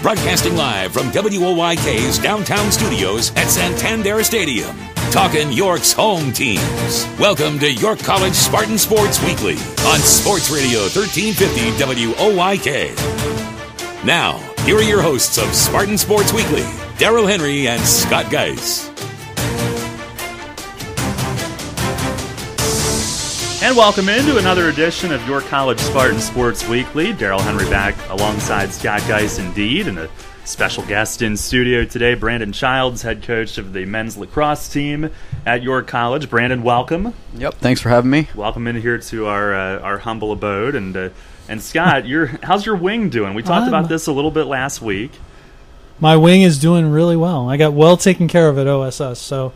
broadcasting live from WOYK's downtown studios at Santander Stadium. Talking York's home teams. Welcome to York College Spartans Sports Weekly on Sports Radio 1350 WOYK. Now, here are your hosts of Spartan Sports Weekly, Daryl Henry and Scott Geis. And welcome into another edition of York College Spartans Sports Weekly. Daryl Henry back alongside Scott Geis indeed, and a special guest in studio today, Brandon Childs, head coach of the men's lacrosse team at York College. Brandon, welcome. Yep, thanks for having me. Welcome in here to our humble abode. And Scott, how's your wing doing? We talked about this a little bit last week. My wing is doing really well. I got well taken care of at OSS, so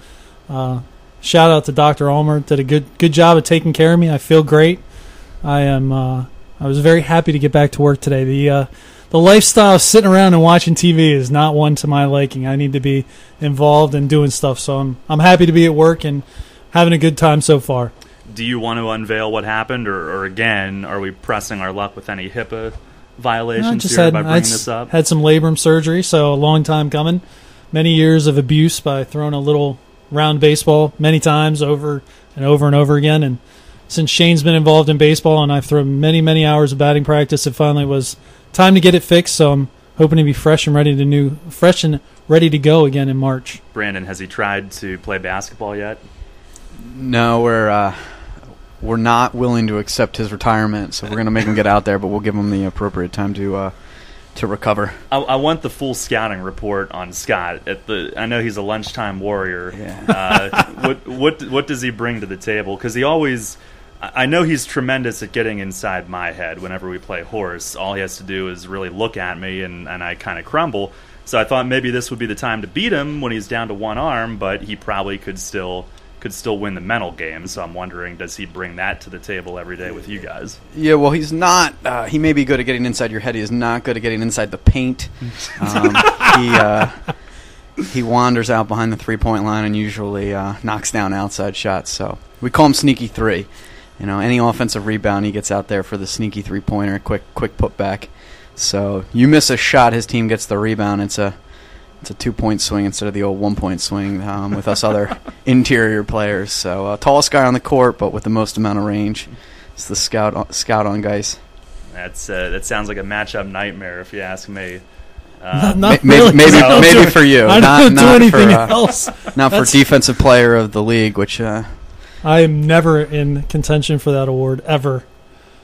shout out to Dr. Ulmer. Did a good job of taking care of me. I feel great. I was very happy to get back to work today. The lifestyle of sitting around and watching TV is not one to my liking. I need to be involved and doing stuff, so I'm happy to be at work and having a good time so far. Do you want to unveil what happened, or again, are we pressing our luck with any HIPAA violations by bringing this up? Had some labrum surgery, so a long time coming. Many years of abuse by throwing a little round baseball many times over and over and over again. And since Shane's been involved in baseball and I've thrown many, many hours of batting practice, it finally was time to get it fixed. So I'm hoping to be fresh and ready to go again in March. Brandon, has he tried to play basketball yet? No, we're not willing to accept his retirement, so we're going to make him get out there, but we'll give him the appropriate time to recover. I want the full scouting report on Scott. I know he's a lunchtime warrior. Yeah. What does he bring to the table? Because I know he's tremendous at getting inside my head whenever we play horse. All he has to do is really look at me, and I kind of crumble. So I thought maybe this would be the time to beat him when he's down to one arm, but he probably could still win the mental game. So I'm wondering, does he bring that to the table every day with you guys? Yeah, well, he's not. He may be good at getting inside your head. He is not good at getting inside the paint. He wanders out behind the three-point line and usually knocks down outside shots. So we call him Sneaky Three. You know, any offensive rebound, he gets out there for the sneaky three-pointer, quick putback. So you miss a shot, his team gets the rebound. It's a 2-point swing instead of the old 1-point swing with us other interior players. So tallest guy on the court, but with the most amount of range. It's the scout on guys. That sounds like a matchup nightmare, if you ask me. Maybe for you. I don't do anything else. Not for defensive player of the league, which. I am never in contention for that award, ever.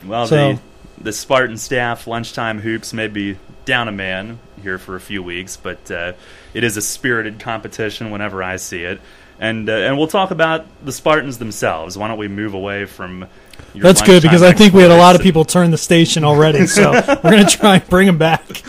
Well, the Spartan staff, lunchtime hoops, may be down a man here for a few weeks, but it is a spirited competition whenever I see it. And we'll talk about the Spartans themselves. Why don't we move away from your That's good, because I think we had a lot of people turn the station already, so we're going to try and bring them back.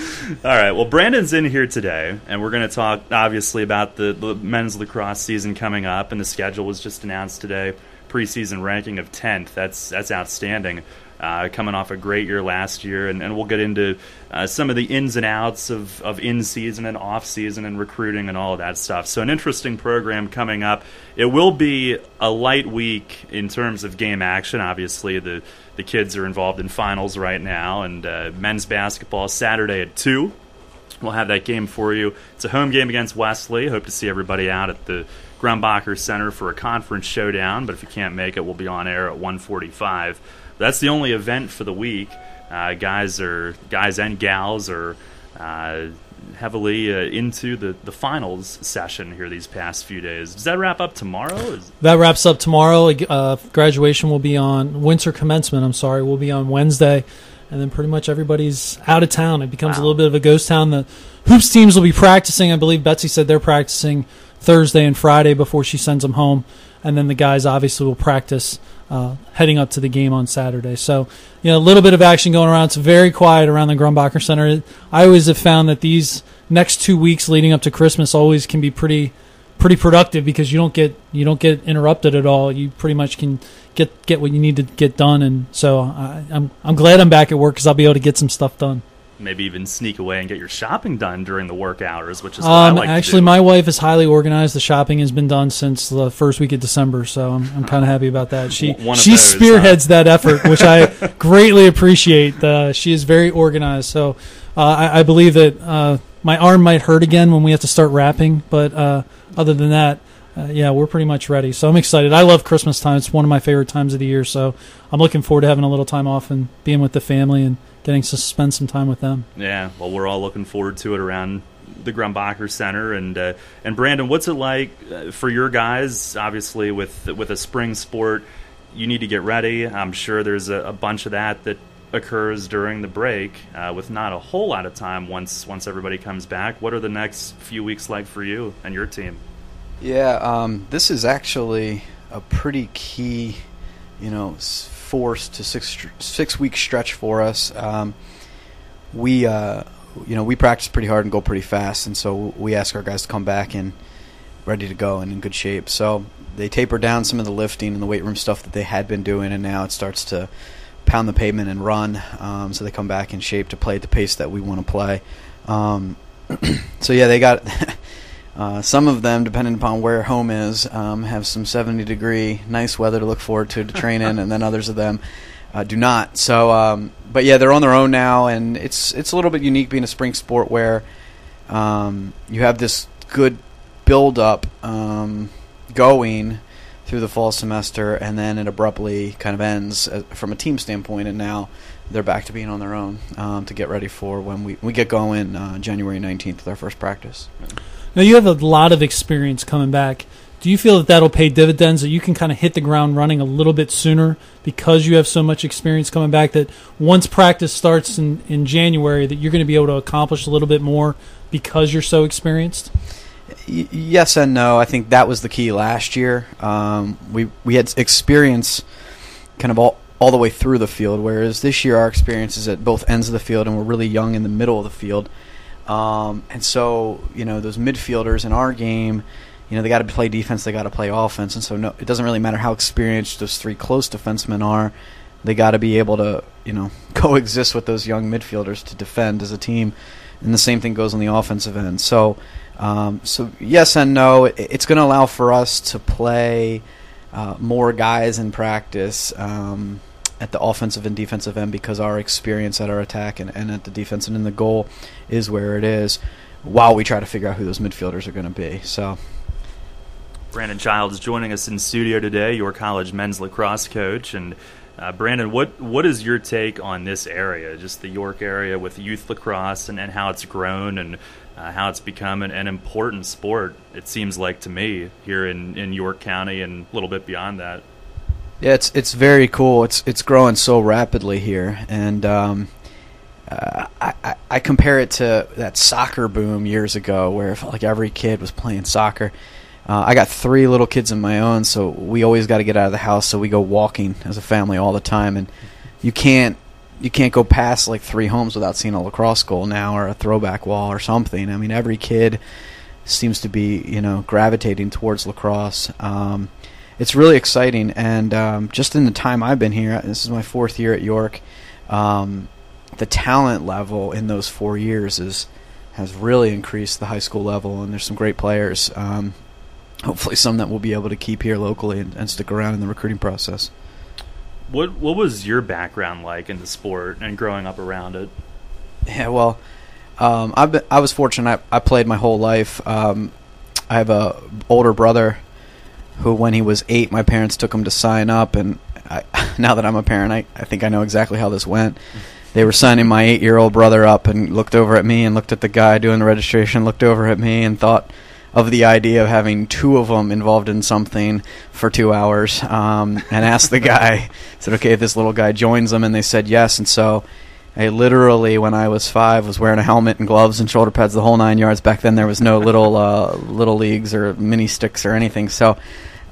All right, well, Brandon's in here today, and we're going to talk, obviously, about the men's lacrosse season coming up, and the schedule was just announced today, preseason ranking of 10th. That's outstanding. Coming off a great year last year, and we'll get into some of the ins and outs of in-season and off-season and recruiting and all of that stuff. So an interesting program coming up. It will be a light week in terms of game action. Obviously, the kids are involved in finals right now, and men's basketball Saturday at 2. We'll have that game for you. It's a home game against Wesley. Hope to see everybody out at the Grumbacher Center for a conference showdown, but if you can't make it, we'll be on air at 1:45. That's the only event for the week. Guys and gals are heavily into the finals session here these past few days. Does that wrap up tomorrow? That wraps up tomorrow. Graduation will be on winter commencement. Will be on Wednesday, and then pretty much everybody's out of town. It becomes a little bit of a ghost town. The hoops teams will be practicing. I believe Betsy said they're practicing Thursday and Friday before she sends them home, and then the guys obviously will practice heading up to the game on Saturday. So, a little bit of action going around. It's very quiet around the Grumbacher Center. I always have found that these next 2 weeks leading up to Christmas always can be pretty productive, because you don't get interrupted at all. You pretty much can get what you need to get done, and so I'm glad I'm back at work, because I'll be able to get some stuff done. maybe even sneak away and get your shopping done during the work hours, which is what I like actually, to do. my wife is highly organized. The shopping has been done since the first week of December, so I'm kind of happy about that. She spearheads that effort, which I greatly appreciate. She is very organized, so I believe that my arm might hurt again when we have to start wrapping, but other than that, yeah, we're pretty much ready. So I'm excited. I love Christmas time. It's one of my favorite times of the year, so I'm looking forward to having a little time off and being with the family and getting to spend some time with them. Yeah, well, we're all looking forward to it around the Grumbacher Center. And Brandon, what's it like for your guys? Obviously, with a spring sport, you need to get ready. I'm sure there's a bunch of that occurs during the break with not a whole lot of time once everybody comes back. What are the next few weeks like for you and your team? Yeah, this is actually a pretty key, 4 to 6 week stretch for us. We practice pretty hard and go pretty fast, and so we ask our guys to come back and ready to go and in good shape. So they taper down some of the lifting and the weight room stuff that they had been doing, and now it starts to pound the pavement and run. So they come back in shape to play at the pace that we want to play. So yeah, they got some of them, depending upon where home is, have some 70-degree nice weather to look forward to train in, and then others of them do not. So, but yeah, they're on their own now, and it's a little bit unique being a spring sport where you have this good build-up going through the fall semester, and then it abruptly kind of ends from a team standpoint, and now they're back to being on their own to get ready for when we get going January 19th with our first practice. Now, you have a lot of experience coming back. Do you feel that that'll pay dividends, that you can kind of hit the ground running a little bit sooner because you have so much experience coming back, that once practice starts in January that you're going to be able to accomplish a little bit more because you're so experienced? Yes and no. I think that was the key last year. We had experience kind of all the way through the field, whereas this year our experience is at both ends of the field, and we're really young in the middle of the field. And so, those midfielders in our game, they got to play defense, they got to play offense, and so no, it doesn't really matter how experienced those three close defensemen are. They got to be able to, coexist with those young midfielders to defend as a team, and the same thing goes on the offensive end. So yes and no. It's going to allow for us to play more guys in practice at the offensive and defensive end because our experience at our attack and at the defense and in the goal is where it is, while we try to figure out who those midfielders are going to be. So, Brandon Childs joining us in studio today, York College men's lacrosse coach. And Brandon, what is your take on this area, just the York area with youth lacrosse and how it's grown and how it's become an important sport, it seems like to me, here in York County and a little bit beyond that? Yeah, it's very cool. It's growing so rapidly here, and I compare it to that soccer boom years ago, where it felt like every kid was playing soccer. I got 3 little kids of my own, so we always got to get out of the house. So we go walking as a family all the time, and you can't go past like 3 homes without seeing a lacrosse goal now or a throwback wall or something. I mean, every kid seems to be gravitating towards lacrosse. It's really exciting, and just in the time I've been here, this is my 4th year at York, the talent level in those 4 years has really increased the high school level, and there's some great players, hopefully some that we'll be able to keep here locally and stick around in the recruiting process. What was your background like in the sport and growing up around it? Yeah, well, I was fortunate. I played my whole life. I have a older brother who, when he was 8, my parents took him to sign up, and now that I'm a parent, I think I know exactly how this went. They were signing my 8-year-old brother up and looked over at me and looked at the guy doing the registration, looked over at me and thought of the idea of having 2 of them involved in something for 2 hours, and asked the guy, said, okay, if this little guy joins them, and they said yes. And so I literally, when I was 5, was wearing a helmet and gloves and shoulder pads the whole 9 yards. Back then there was no little leagues or mini sticks or anything. So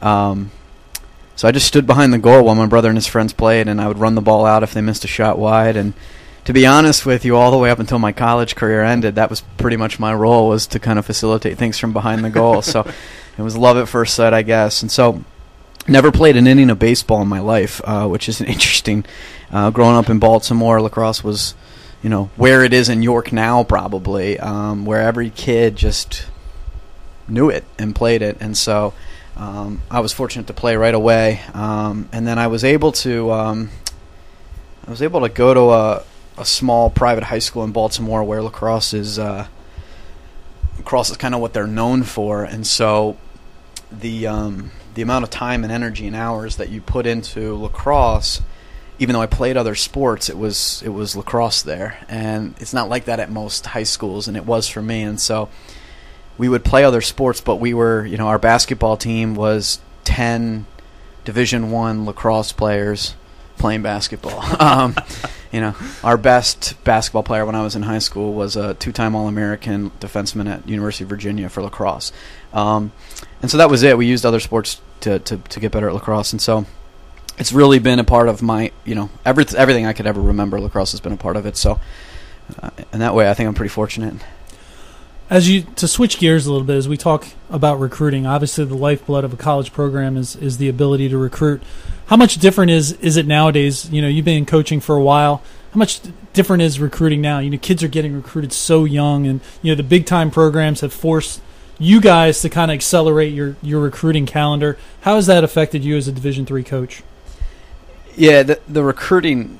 I just stood behind the goal while my brother and his friends played, and I would run the ball out if they missed a shot wide. And to be honest with you, all the way up until my college career ended, that was pretty much my role, was to kind of facilitate things from behind the goal. So it was love at first sight, I guess. And so never played an inning of baseball in my life, which is interesting. Growing up in Baltimore, lacrosse was where it is in York now, probably, where every kid just knew it and played it. And so I was fortunate to play right away. And then I was able to go to a small private high school in Baltimore where lacrosse is kind of what they're known for. And so the amount of time and energy and hours that you put into lacrosse, even though I played other sports, it was lacrosse there. And it's not like that at most high schools, and it was for me. And so we would play other sports, but we were, our basketball team was 10 Division I lacrosse players playing basketball. Our best basketball player when I was in high school was a 2-time All-American defenseman at University of Virginia for lacrosse. And so that was it. We used other sports to get better at lacrosse. And so it's really been a part of my, everything I could ever remember, lacrosse has been a part of it. So in that way, I think I'm pretty fortunate. To switch gears a little bit, as we talk about recruiting, obviously the lifeblood of a college program is the ability to recruit. How much different is it nowadays? You've been coaching for a while. How much different is recruiting now? Kids are getting recruited so young, and the big time programs have forced you guys to kind of accelerate your recruiting calendar. How has that affected you as a Division III coach? Yeah, the recruiting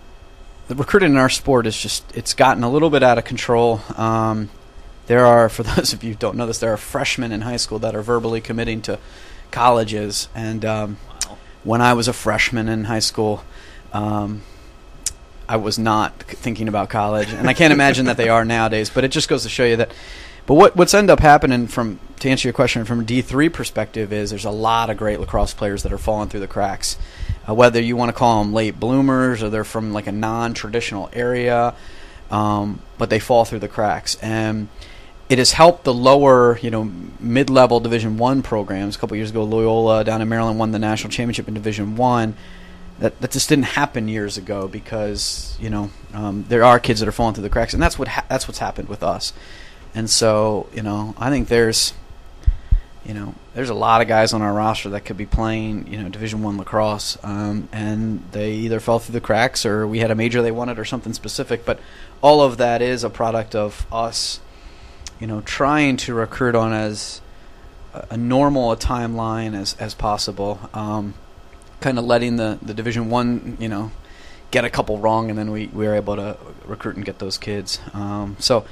in our sport it's gotten a little bit out of control. There are, for those of you who don't know this, there are freshmen in high school that are verbally committing to colleges. And when I was a freshman in high school, I was not thinking about college. And I can't imagine that they are nowadays. But it just goes to show you that. But what's ended up happening, to answer your question, from a D3 perspective, is there's a lot of great lacrosse players that are falling through the cracks. Whether you want to call them late bloomers or they're from like a non-traditional area, but they fall through the cracks. And it has helped the lower, mid-level Division I programs. A couple years ago, Loyola down in Maryland won the national championship in Division I. That just didn't happen years ago because there are kids that are falling through the cracks, and that's what's happened with us. And so I think there's a lot of guys on our roster that could be playing Division I lacrosse, and they either fell through the cracks or we had a major they wanted or something specific. But all of that is a product of us trying to recruit on as a normal a timeline as possible, kind of letting the Division I, get a couple wrong, and then we were able to recruit and get those kids. So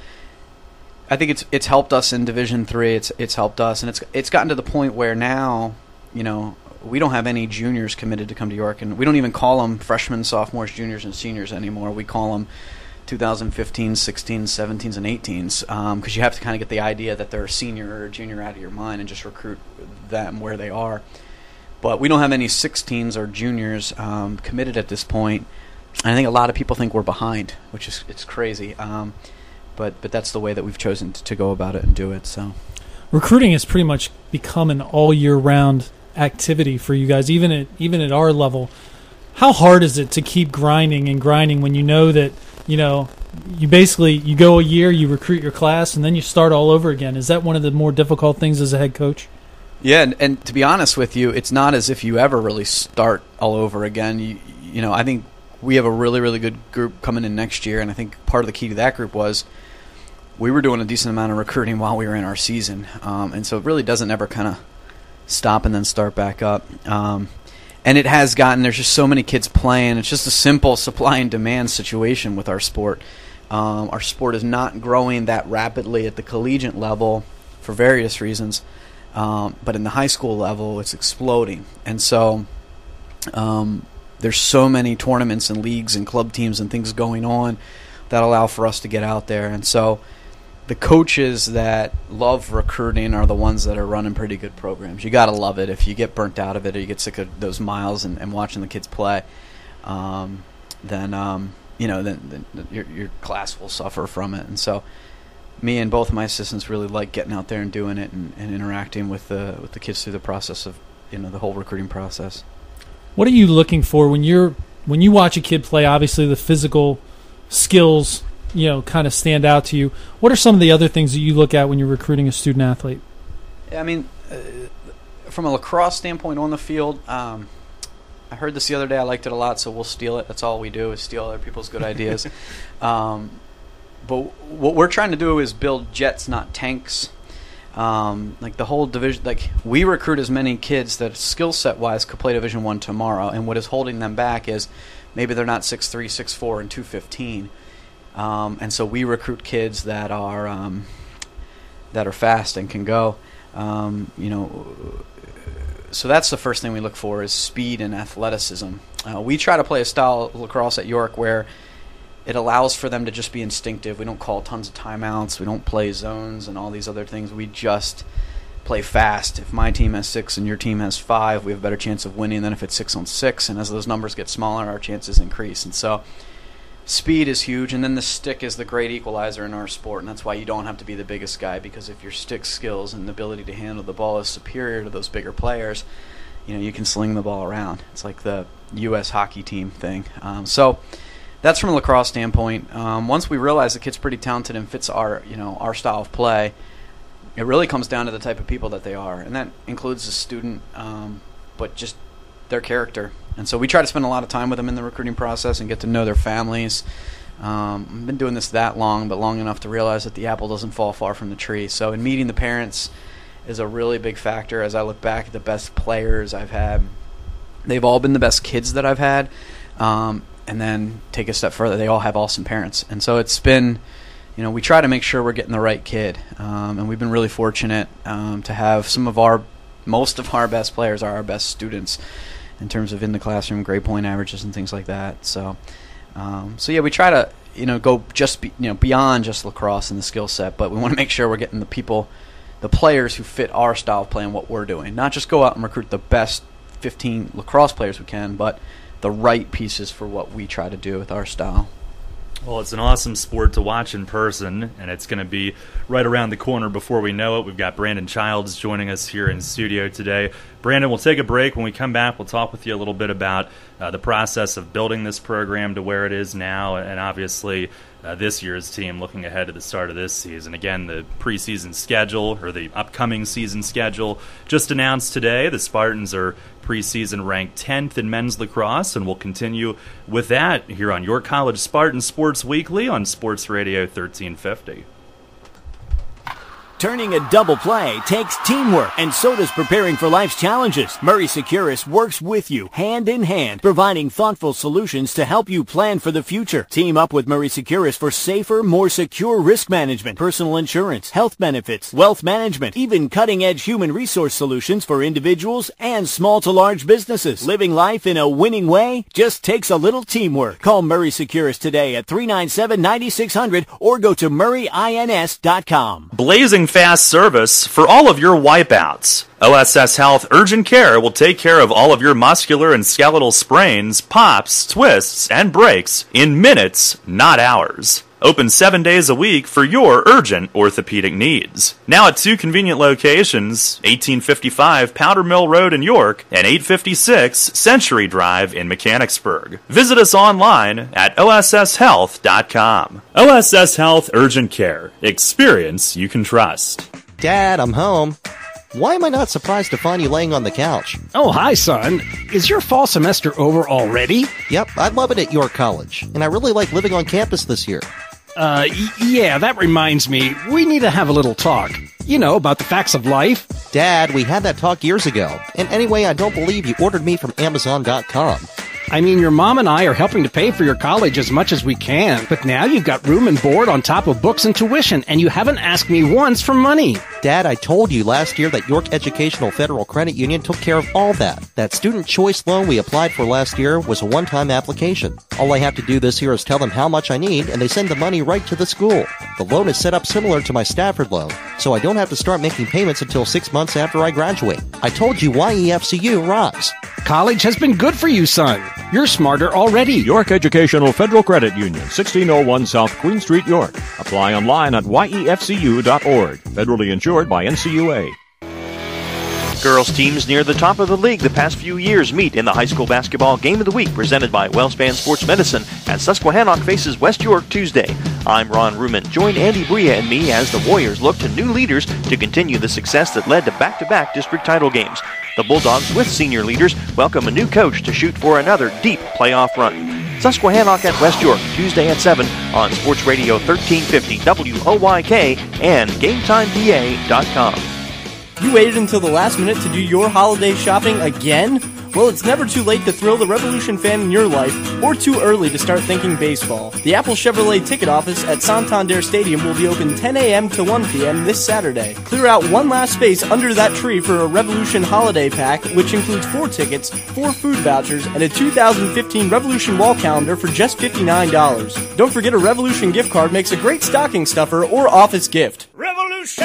I think it's helped us in Division III. It's helped us, and it's gotten to the point where now, we don't have any juniors committed to come to York, and we don't even call them freshmen, sophomores, juniors, and seniors anymore. We call them 2015, 16, 17s, and 18s, because you have to kind of get the idea that they're a senior or a junior out of your mind and just recruit them where they are. But we don't have any 16s or juniors committed at this point. And I think a lot of people think we're behind, which is it's crazy. But that's the way that we've chosen to go about it and do it. So recruiting has pretty much become an all year round activity for you guys, even at our level. How hard is it to keep grinding when you know that you go a year, you recruit your class, and then you start all over again? Is that one of the more difficult things as a head coach? Yeah, and to be honest with you, it's not as if you ever really start all over again. I think we have a really, really good group coming in next year, and I think part of the key to that group was we were doing a decent amount of recruiting while we were in our season, and so it really doesn't ever kind of stop and then start back up. And it has there's just so many kids playing. It's just a simple supply and demand situation with our sport. Our sport is not growing that rapidly at the collegiate level for various reasons, but in the high school level, it's exploding. And so there's so many tournaments and leagues and club teams and things going on that allow for us to get out there. And so the coaches that love recruiting are the ones that are running pretty good programs. You got to love it. If you get burnt out of it or you get sick of those miles and watching the kids play, then your class will suffer from it. And so me and both of my assistants really like getting out there and doing it and interacting with the kids through the process of the whole recruiting process. What are you looking for when you watch a kid play? Obviously, the physical skills kind of stand out to you. What are some of the other things that you look at when you're recruiting a student athlete? Yeah, I mean, from a lacrosse standpoint on the field, I heard this the other day. I liked it a lot, so we'll steal it. That's all we do is steal other people's good ideas. but what we're trying to do is build jets, not tanks. Like the whole division, like we recruit as many kids that skill set wise could play Division I tomorrow, and what is holding them back is maybe they're not 6'3", 6'4", and 215, and so we recruit kids that are fast and can go. So that's the first thing we look for is speed and athleticism. We try to play a style of lacrosse at York where it allows for them to just be instinctive. We don't call tons of timeouts. We don't play zones and all these other things. We just play fast. If my team has 6 and your team has 5, we have a better chance of winning than if it's 6-on-6. And as those numbers get smaller, our chances increase. And so speed is huge. And then the stick is the great equalizer in our sport. And that's why you don't have to be the biggest guy, because if your stick skills and the ability to handle the ball is superior to those bigger players, you can sling the ball around. It's like the U.S. hockey team thing. So that's from a lacrosse standpoint. Once we realize the kid's pretty talented and fits our style of play, it really comes down to the type of people that they are, and that includes the student, but just their character. And so we try to spend a lot of time with them in the recruiting process and get to know their families. I've been doing this that long, but long enough to realize that the apple doesn't fall far from the tree. So in meeting the parents is a really big factor. As I look back at the best players I've had, they've all been the best kids that I've had. And then take a step further, they all have awesome parents. And so it's been, we try to make sure we're getting the right kid. And we've been really fortunate to have most of our best players are our best students in terms of in the classroom, grade point averages and things like that. So yeah, we try to, go just, beyond just lacrosse and the skill set, but we want to make sure we're getting the players who fit our style of play and what we're doing. Not just go out and recruit the best 15 lacrosse players we can, but the right pieces for what we try to do with our style. Well, it's an awesome sport to watch in person, and it's going to be right around the corner before we know it. We've got Brandon Childs joining us here in studio today. Brandon, we'll take a break. When we come back, we'll talk with you a little bit about the process of building this program to where it is now, and obviously this year's team looking ahead to the start of this season. Again, the preseason schedule, or the upcoming season schedule, just announced today. The Spartans are preseason ranked 10th in men's lacrosse, and we'll continue with that here on York College Spartans Sports Weekly on Sports Radio 1350. Turning a double play takes teamwork, and so does preparing for life's challenges. Murray Securus works with you, hand in hand, providing thoughtful solutions to help you plan for the future. Team up with Murray Securus for safer, more secure risk management, personal insurance, health benefits, wealth management, even cutting-edge human resource solutions for individuals and small to large businesses. Living life in a winning way just takes a little teamwork. Call Murray Securus today at 397-9600 or go to murrayins.com. Blazing fast service for all of your wipeouts. OSS Health Urgent Care will take care of all of your muscular and skeletal sprains, pops, twists, and breaks in minutes, not hours. Open 7 days a week for your urgent orthopedic needs. Now at 2 convenient locations, 1855 Powder Mill Road in York and 856 Century Drive in Mechanicsburg. Visit us online at osshealth.com. OSS Health Urgent Care. Experience you can trust. Dad, I'm home. Why am I not surprised to find you laying on the couch? Oh, hi, son. Is your fall semester over already? Yep, I love it at York College, and I really like living on campus this year. Yeah, that reminds me. We need to have a little talk. About the facts of life. Dad, we had that talk years ago. And anyway, I don't believe you ordered me from Amazon.com. I mean, your mom and I are helping to pay for your college as much as we can, but now you've got room and board on top of books and tuition, and you haven't asked me once for money. Dad, I told you last year that York Educational Federal Credit Union took care of all that. That student choice loan we applied for last year was a one-time application. All I have to do this year is tell them how much I need, and they send the money right to the school. The loan is set up similar to my Stafford loan, so I don't have to start making payments until 6 months after I graduate. I told you YEFCU rocks. College has been good for you, son. You're smarter already. York Educational Federal Credit Union, 1601 South Queen Street, York. Apply online at yefcu.org. Federally insured by NCUA. Girls teams near the top of the league the past few years meet in the high school basketball game of the week presented by WellSpan Sports Medicine as Susquehannock faces West York Tuesday. I'm Ron Ruman. Join Andy Bria and me as the Warriors look to new leaders to continue the success that led to back-to-back district title games. The Bulldogs, with senior leaders, welcome a new coach to shoot for another deep playoff run. Susquehannock at West York, Tuesday at 7 on Sports Radio 1350 WOYK and GameTimePA.com. You waited until the last minute to do your holiday shopping again? Well, it's never too late to thrill the Revolution fan in your life, or too early to start thinking baseball. The Apple Chevrolet ticket office at Santander Stadium will be open 10 a.m. to 1 p.m. this Saturday. Clear out one last space under that tree for a Revolution holiday pack, which includes 4 tickets, 4 food vouchers, and a 2015 Revolution wall calendar for just $59. Don't forget a Revolution gift card makes a great stocking stuffer or office gift. Revolution!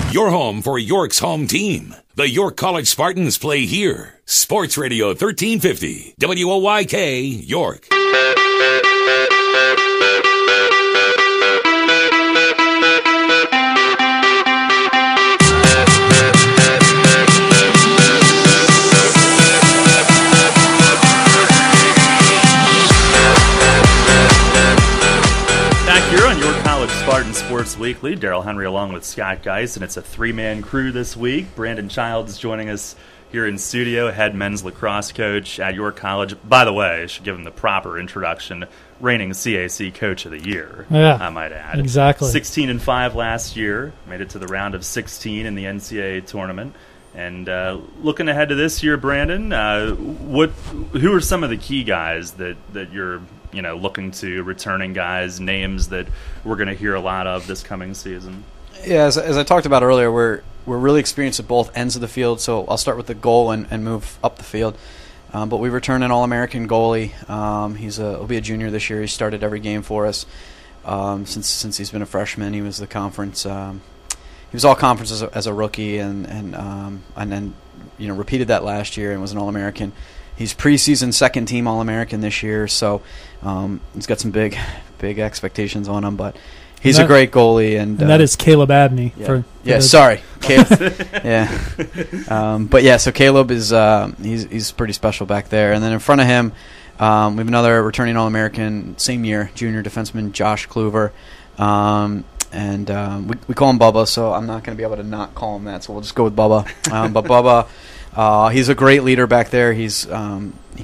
Your home for York's home team. The York College Spartans play here. Sports Radio 1350, WOYK, York. Spartans Sports Weekly. Daryl Henry along with Scott Geis, and it's a 3-man crew this week. Brandon Childs joining us here in studio, head men's lacrosse coach at York College. By the way, I should give him the proper introduction. Reigning CAC Coach of the Year, I might add. Exactly. 16-5 last year, made it to the round of 16 in the NCAA tournament. And looking ahead to this year, Brandon, who are some of the key guys that you're looking to, returning guys, names that we're going to hear a lot of this coming season? Yeah, as I talked about earlier, we're really experienced at both ends of the field. So I'll start with the goal and move up the field. But we return an All-American goalie. He'll be a junior this year. He started every game for us since he's been a freshman. He was the conference. He was all conference as a rookie, and then repeated that last year and was an All-American. He's preseason second team All-American this year, so he's got some big expectations on him. But he's a great goalie, and that is Caleb Abney. Sorry, Caleb. So Caleb is he's pretty special back there. And then in front of him, we have another returning All-American, same year, junior defenseman Josh Kluver. We call him Bubba, so I'm not going to be able to not call him that, so we'll just go with Bubba. But Bubba, he's a great leader back there. He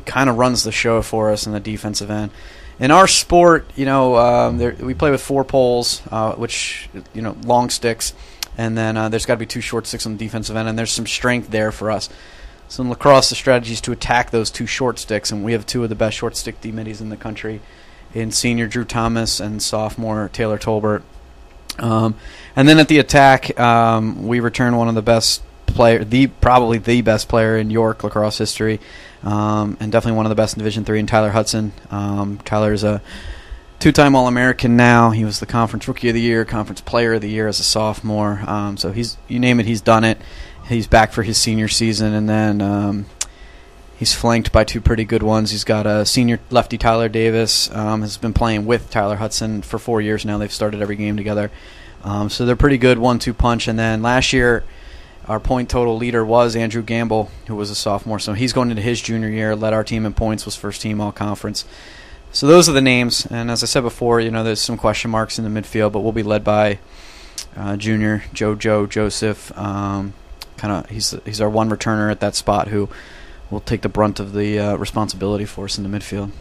kind of runs the show for us in the defensive end. In our sport, we play with 4 poles, which long sticks, and then there's got to be 2 short sticks on the defensive end, and there's some strength there for us. So in lacrosse, the strategy is to attack those 2 short sticks, and we have 2 of the best short stick D-middies in the country, in senior Drew Thomas and sophomore Taylor Tolbert. And then at the attack, we return one of the best probably the best player in York lacrosse history, and definitely one of the best in Division III, in Tyler Hudson. Tyler's a 2-time All-American now. He was the Conference Rookie of the Year, Conference Player of the Year as a sophomore. So you name it, he's done it. He's back for his senior season, and then he's flanked by 2 pretty good ones. He's got a senior lefty, Tyler Davis, has been playing with Tyler Hudson for 4 years now. They've started every game together. So they're pretty good 1-2 punch. And then last year, our point total leader was Andrew Gamble, who was a sophomore. So he's going into his junior year, led our team in points, was first team all-conference. So those are the names. And as I said before, there's some question marks in the midfield, but we'll be led by junior Joe Joseph. He's our one returner at that spot who will take the brunt of the responsibility for us in the midfield.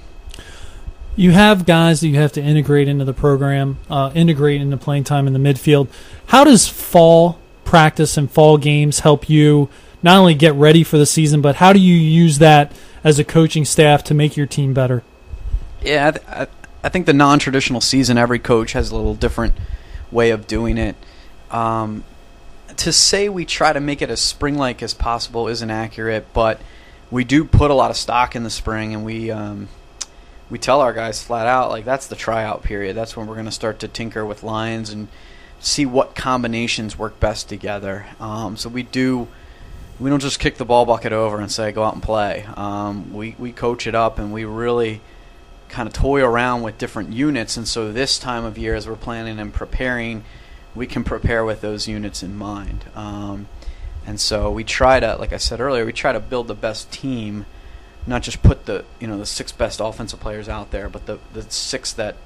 You have guys that you have to integrate into the program, integrate into playing time in the midfield. How does fall practice and fall games help you not only get ready for the season, but how do you use that as a coaching staff to make your team better? Yeah, I think the non-traditional season, every coach has a little different way of doing it. To say we try to make it as spring-like as possible isn't accurate, but we do put a lot of stock in the spring, and we tell our guys flat out, like, that's the tryout period. That's when we're going to start to tinker with lines and see what combinations work best together. So we don't just kick the ball bucket over and say, go out and play. We coach it up, and we really kind of toy around with different units. And so this time of year, as we're planning and preparing, we can prepare with those units in mind. And so we try to, like I said earlier, we try to build the best team, not just put the 6 best offensive players out there, but the 6 that,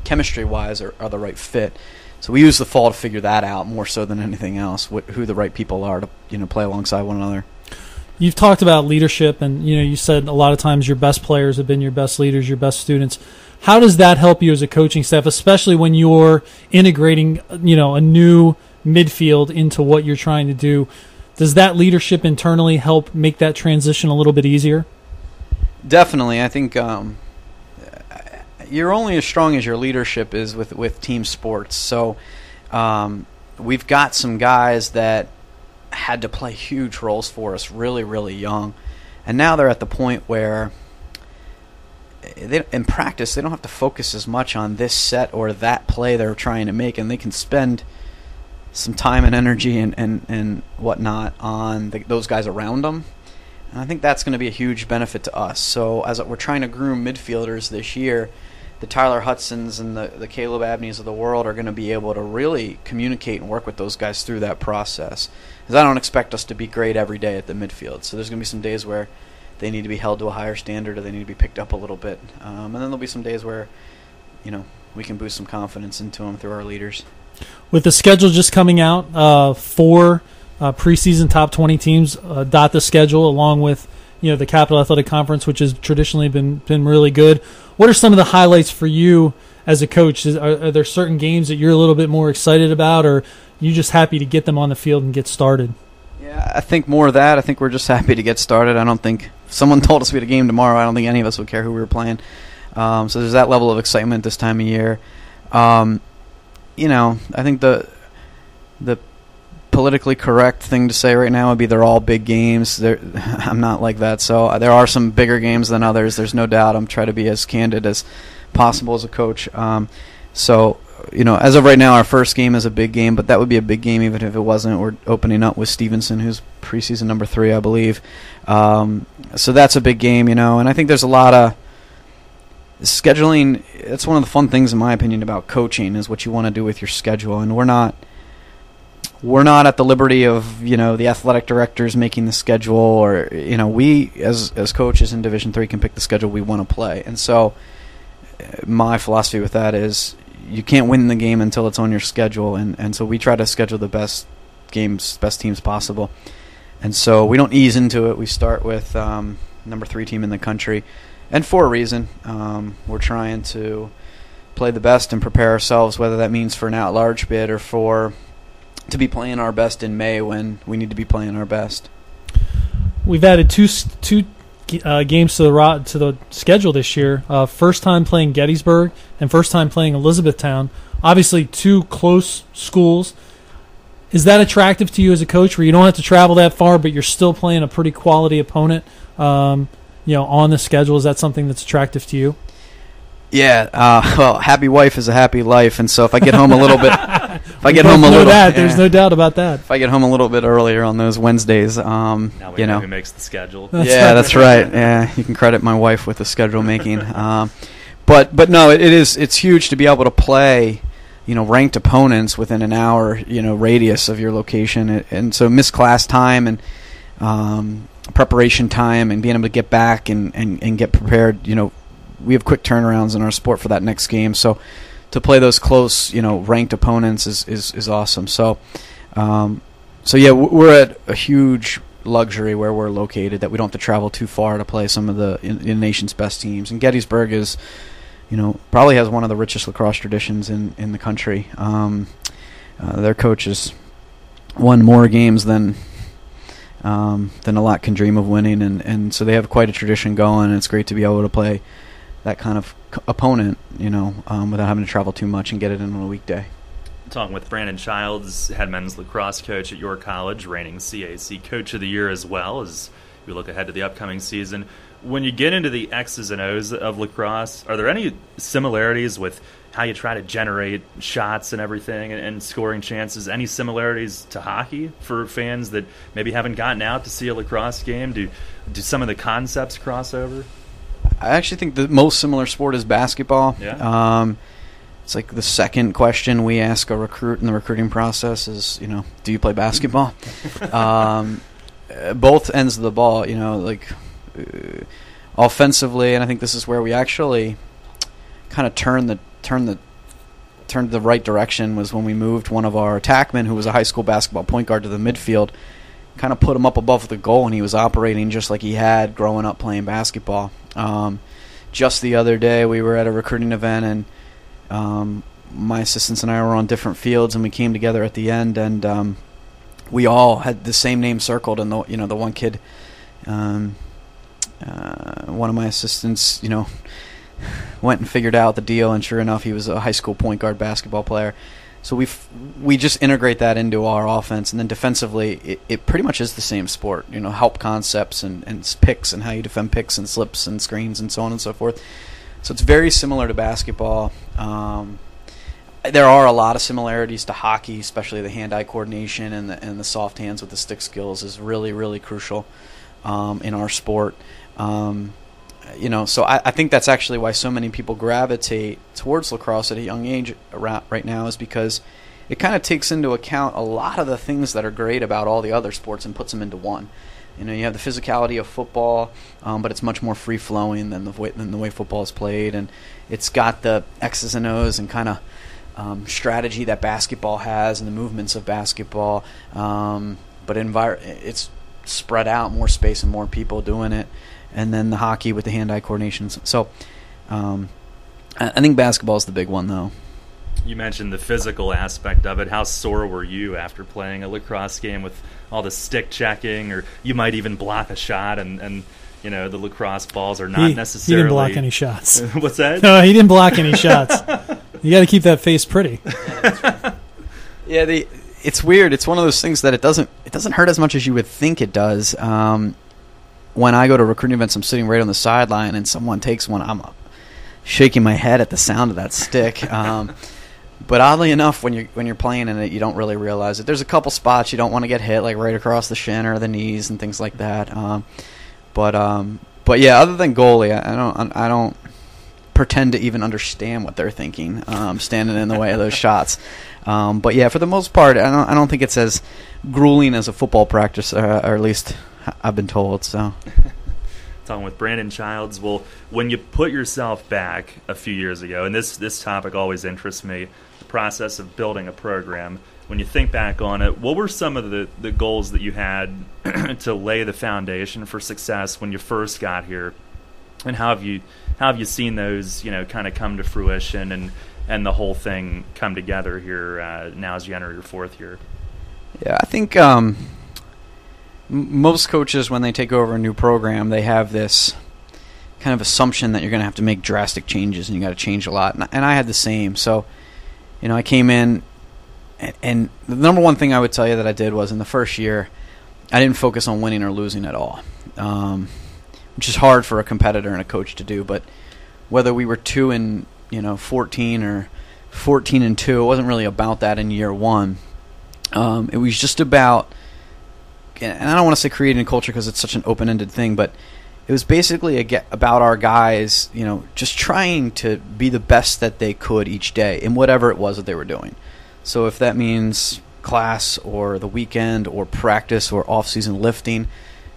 chemistry-wise are the right fit. So we use the fall to figure that out more so than anything else, who the right people are to play alongside one another. You've talked about leadership, and you said a lot of times your best players have been your best leaders, your best students. How does that help you as a coaching staff, especially when you're integrating a new midfield into what you're trying to do? Does that leadership internally help make that transition a little bit easier? Definitely. I think you're only as strong as your leadership is with team sports. So we've got some guys that had to play huge roles for us really, really young. And now they're at the point where in practice they don't have to focus as much on this set or that play they're trying to make, and they can spend some time and energy and whatnot on those guys around them. And I think that's going to be a huge benefit to us. So as we're trying to groom midfielders this year, the Tyler Hudsons and the Caleb Abneys of the world are going to be able to really communicate and work with those guys through that process. Because I don't expect us to be great every day at the midfield. So there's going to be some days where they need to be held to a higher standard or they need to be picked up a little bit. And then there'll be some days where, we can boost some confidence into them through our leaders. With the schedule just coming out, 4 preseason top 20 teams dot the schedule, along with the Capital Athletic Conference, which has traditionally been really good. What are some of the highlights for you as a coach? Are there certain games that you're a little bit more excited about, or are you just happy to get them on the field and get started? Yeah, I think more of that. I think we're just happy to get started. I don't think if someone told us we had a game tomorrow, I don't think any of us would care who we were playing. So there's that level of excitement this time of year. I think the politically correct thing to say right now would be they're all big games. I'm not like that. So there are some bigger games than others. There's no doubt. I'm trying to be as candid as possible as a coach. As of right now, our first game is a big game, but that would be a big game even if it wasn't. We're opening up with Stevenson, who's preseason number 3, I believe. So that's a big game, and I think there's a lot of scheduling. It's one of the fun things, in my opinion, about coaching is what you want to do with your schedule, and we're not at the liberty of the athletic directors making the schedule, or we as coaches in Division III can pick the schedule we want to play. And so my philosophy with that is you can't win the game until it's on your schedule, and so we try to schedule the best teams possible. And so we don't ease into it. We start with number 3 team in the country, and for a reason. We're trying to play the best and prepare ourselves, whether that means for an at-large bid or to be playing our best in May when we need to be playing our best. We've added two games to the schedule this year. First time playing Gettysburg and first time playing Elizabethtown. Obviously, 2 close schools. Is that attractive to you as a coach, where you don't have to travel that far, but you're still playing a pretty quality opponent, on the schedule? Is that something that's attractive to you? Yeah, well, happy wife is a happy life, and so if I get home a little bit, there's no doubt about that. If I get home a little bit earlier on those Wednesdays, now we know who makes the schedule. That's right. Yeah, you can credit my wife with the schedule making. But no, it's huge to be able to play, ranked opponents within an hour, radius of your location, and so missed class time and preparation time and being able to get back and get prepared, we have quick turnarounds in our sport for that next game. So to play those close, ranked opponents is awesome. So yeah, we're at a huge luxury where we're located that we don't have to travel too far to play some of the nation's best teams. And Gettysburg is, probably has one of the richest lacrosse traditions in the country. Their coach has won more games than a lot can dream of winning, and so they have quite a tradition going, and it's great to be able to play that kind of opponent, without having to travel too much and get it in on a weekday. Talking with Brandon Childs, head men's lacrosse coach at York College, reigning CAC Coach of the Year as well, as we look ahead to the upcoming season. When you get into the X's and O's of lacrosse, are there any similarities with how you try to generate shots and everything and scoring chances? Any similarities to hockey for fans that maybe haven't gotten out to see a lacrosse game? Do some of the concepts cross over? I actually think the most similar sport is basketball. Yeah. It's like the second question we ask a recruit in the recruiting process is, do you play basketball? Both ends of the ball, offensively, and I think this is where we actually kind of turned the right direction was when we moved one of our attackmen, who was a high school basketball point guard, to the midfield. kind of put him up above the goal, and he was operating just like he had growing up playing basketball. Just the other day, we were at a recruiting event, and my assistants and I were on different fields, and we came together at the end, and we all had the same name circled, and the one kid, one of my assistants, went and figured out the deal, and sure enough, he was a high school point guard basketball player. So we just integrate that into our offense, and then defensively, it pretty much is the same sport. Help concepts and picks and how you defend picks and slips and screens and so on and so forth. So it's very similar to basketball. There are a lot of similarities to hockey, especially the hand-eye coordination and the soft hands with the stick skills is really, really crucial in our sport. So I think that's actually why so many people gravitate towards lacrosse at a young age right now, is because it kind of takes into account a lot of the things that are great about all the other sports and puts them into one. You have the physicality of football, but it's much more free-flowing than the way football is played, and it's got the X's and O's and kind of strategy that basketball has and the movements of basketball, but it's spread out, more space and more people doing it. And then the hockey with the hand-eye coordination. So I think basketball is the big one, though. You mentioned the physical aspect of it. How sore were you after playing a lacrosse game with all the stick checking, or you might even block a shot, and the lacrosse balls are not necessarily... He didn't block any shots. What's that? No, he didn't block any shots. You got to keep that face pretty. Yeah, it's weird. It's one of those things that it doesn't hurt as much as you would think it does. When I go to recruiting events, I'm sitting right on the sideline, and someone takes one. I'm shaking my head at the sound of that stick. But oddly enough, when you're playing in it, you don't really realize it. There's a couple spots you don't want to get hit, like right across the shin or the knees and things like that. But yeah, other than goalie, I don't pretend to even understand what they're thinking, standing in the way of those shots. But yeah, for the most part, I don't think it's as grueling as a football practice, or at least I've been told. So, talking with Brandon Childs. Well, when you put yourself back a few years ago, and this topic always interests me, the process of building a program. When you think back on it, what were some of the goals that you had to lay the foundation for success when you first got here, and how have you seen those kind of come to fruition and the whole thing come together here now as you enter your fourth year? Yeah, I think most coaches, when they take over a new program, they have this kind of assumption that you're going to have to make drastic changes and you got to change a lot. And I had the same. So, I came in, and the number one thing I would tell you that I did was in the first year, I didn't focus on winning or losing at all, which is hard for a competitor and a coach to do. But whether we were 2-14 or 14-2, it wasn't really about that in year one. It was just about, and I don't want to say creating a culture because it's such an open-ended thing, but it was basically about our guys, just trying to be the best that they could each day in whatever it was that they were doing. So if that means class or the weekend or practice or off-season lifting,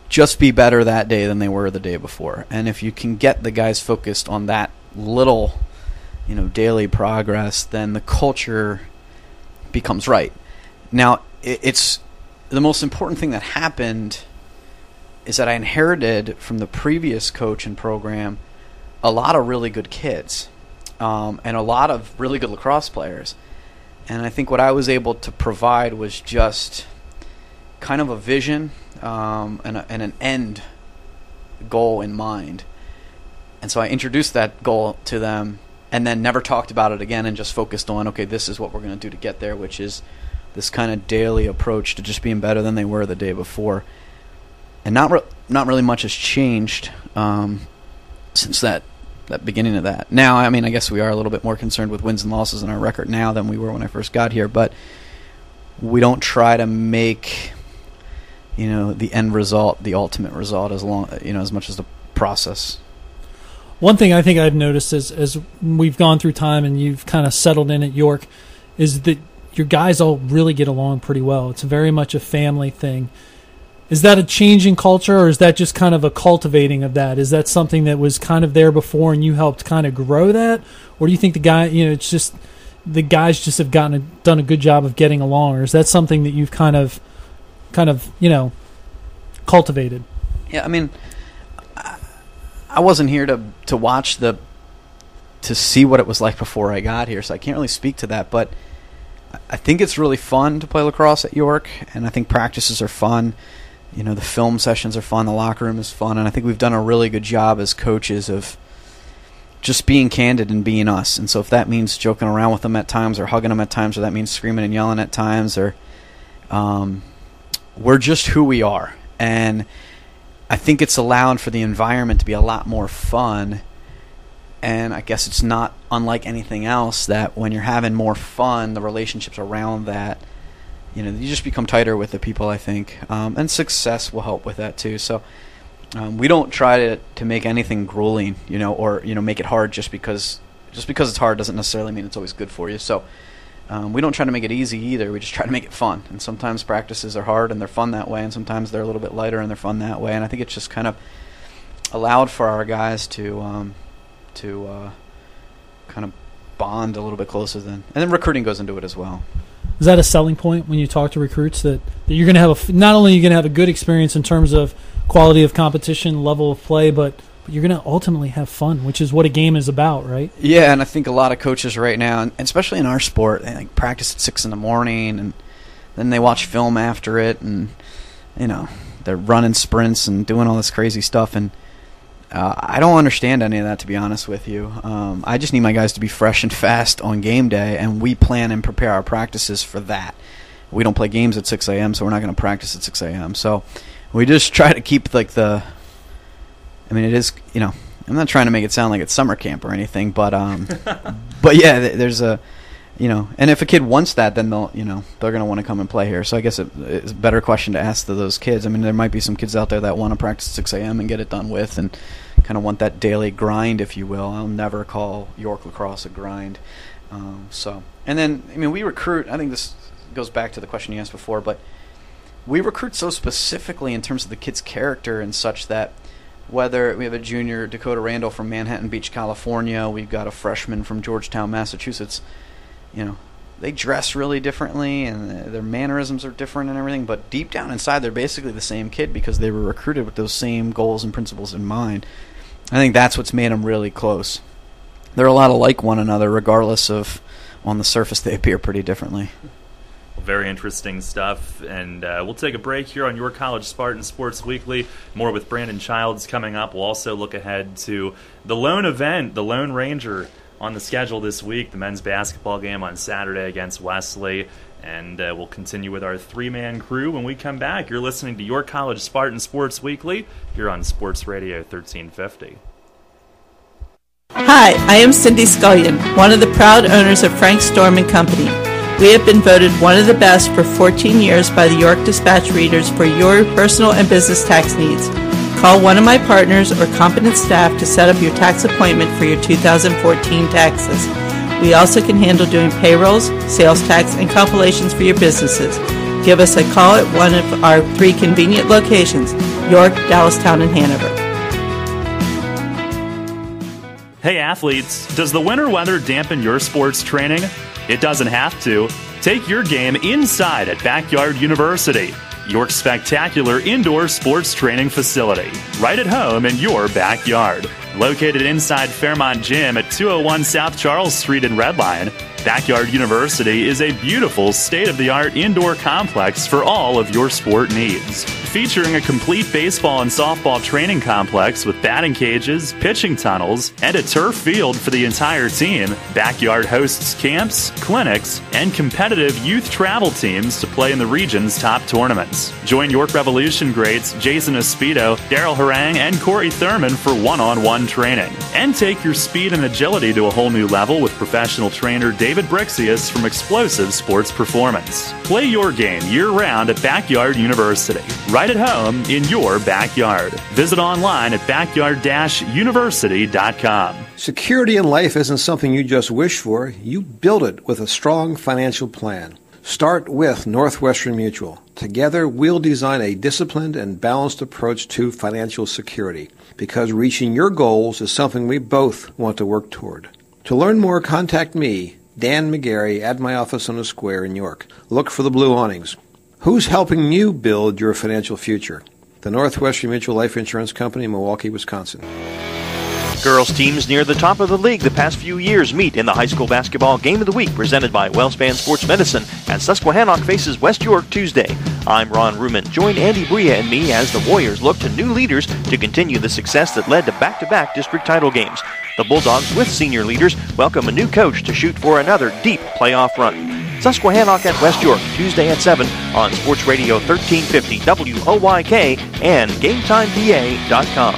just be better that day than they were the day before. And if you can get the guys focused on that little, daily progress, then the culture becomes right. Now, it's the most important thing that happened is that I inherited from the previous coach and program a lot of really good kids and a lot of really good lacrosse players. And I think what I was able to provide was just kind of a vision and an end goal in mind. And so I introduced that goal to them and then never talked about it again and just focused on, okay, this is what we're going to do to get there, which is this kind of daily approach to just being better than they were the day before. And not really much has changed since that beginning of that. Now, I guess we are a little bit more concerned with wins and losses in our record now than we were when I first got here, but we don't try to make the end result the ultimate result as much as the process. One thing I think I've noticed as we've gone through time and you've kind of settled in at York is that your guys all really get along pretty well. It's very much a family thing. Is that a change in culture, or is that just kind of a cultivating of that? Is that something that was kind of there before and you helped kind of grow that? Or do you think it's just the guys just have done a good job of getting along, or is that something that you've kind of cultivated? Yeah, I mean, I wasn't here to watch to see what it was like before I got here, so I can't really speak to that. But I think it's really fun to play lacrosse at York, and I think practices are fun. You know, the film sessions are fun, the locker room is fun, and I think we've done a really good job as coaches of just being candid and being us. And so if that means joking around with them at times or hugging them at times, or that means screaming and yelling at times, or we're just who we are. And I think it's allowed for the environment to be a lot more fun. And I guess it's not unlike anything else that when you're having more fun, the relationships around that, you know, you just become tighter with the people, I think. And success will help with that too. So we don't try to make anything grueling, you know, or, you know, make it hard just because it's hard doesn't necessarily mean it's always good for you. So we don't try to make it easy either. We just try to make it fun. And sometimes practices are hard and they're fun that way, and sometimes they're a little bit lighter and they're fun that way. And I think it's just kind of allowed for our guys to kind of bond a little bit closer and then recruiting goes into it as well. Is that a selling point when you talk to recruits that you're going to have not only are you going to have a good experience in terms of quality of competition, level of play, but you're going to ultimately have fun, which is what a game is about, right? Yeah, and I think a lot of coaches right now, and especially in our sport, they like practice at 6 a.m. and then they watch film after it, and you know they're running sprints and doing all this crazy stuff, and I don't understand any of that, to be honest with you. I just need my guys to be fresh and fast on game day, and we plan and prepare our practices for that. We don't play games at 6 a.m., so we're not going to practice at 6 a.m. So we just try to keep like it is, you know, I'm not trying to make it sound like it's summer camp or anything, but yeah, there's a, you know, and if a kid wants that, then they're going to want to come and play here. So I guess it's a better question to ask to those kids. I mean, there might be some kids out there that want to practice at 6 a.m. and get it done with and kind of want that daily grind, if you will. I'll never call York lacrosse a grind. And then, I mean, we recruit, I think this goes back to the question you asked before, but we recruit so specifically in terms of the kid's character and such that whether we have a junior, Dakota Randall from Manhattan Beach, California, we've got a freshman from Georgetown, Massachusetts, you know, they dress really differently and their mannerisms are different and everything, but deep down inside they're basically the same kid because they were recruited with those same goals and principles in mind. I think that's what's made them really close. They're a lot alike one another regardless of on the surface they appear pretty differently. Very interesting stuff, and we'll take a break here on your College Spartans Sports Weekly. More with Brandon Childs coming up. We'll also look ahead to the lone event, the Lone Ranger, on the schedule this week, the men's basketball game on Saturday against Wesley, and we'll continue with our three-man crew when we come back. You're listening to your College Spartans Sports Weekly here on SportsRadio 1350. Hi, I am Cindy Scullion, one of the proud owners of Frank Storm & Company. We have been voted one of the best for 14 years by the York Dispatch readers for your personal and business tax needs. Call one of my partners or competent staff to set up your tax appointment for your 2014 taxes. We also can handle doing payrolls, sales tax, and compilations for your businesses. Give us a call at one of our 3 convenient locations, York, Dallastown, and Hanover. Hey athletes, does the winter weather dampen your sports training? It doesn't have to. Take your game inside at Backyard University, York's spectacular indoor sports training facility, right at home in your backyard. Located inside Fairmont Gym at 201 South Charles Street in Red Lion, Backyard University is a beautiful, state-of-the-art indoor complex for all of your sport needs. Featuring a complete baseball and softball training complex with batting cages, pitching tunnels, and a turf field for the entire team, Backyard hosts camps, clinics, and competitive youth travel teams to play in the region's top tournaments. Join York Revolution greats Jason Espedo, Daryl Harang, and Corey Thurman for one-on-one training. And take your speed and agility to a whole new level with professional trainer David Brixius from Explosive Sports Performance. Play your game year-round at Backyard University, right at home in your backyard. Visit online at backyard-university.com. Security in life isn't something you just wish for. You build it with a strong financial plan. Start with Northwestern Mutual. Together, we'll design a disciplined and balanced approach to financial security, because reaching your goals is something we both want to work toward. To learn more, contact me, Dan McGarry, at my office on the Square in York. Look for the blue awnings. Who's helping you build your financial future? The Northwestern Mutual Life Insurance Company, Milwaukee, Wisconsin. Girls teams near the top of the league the past few years meet in the high school basketball game of the week presented by WellSpan Sports Medicine as Susquehannock faces West York Tuesday. I'm Ron Ruman. Join Andy Bria and me as the Warriors look to new leaders to continue the success that led to back-to-back district title games. The Bulldogs, with senior leaders, welcome a new coach to shoot for another deep playoff run. Susquehannock at West York, Tuesday at 7 on Sports Radio 1350 WOYK and GameTimePA.com.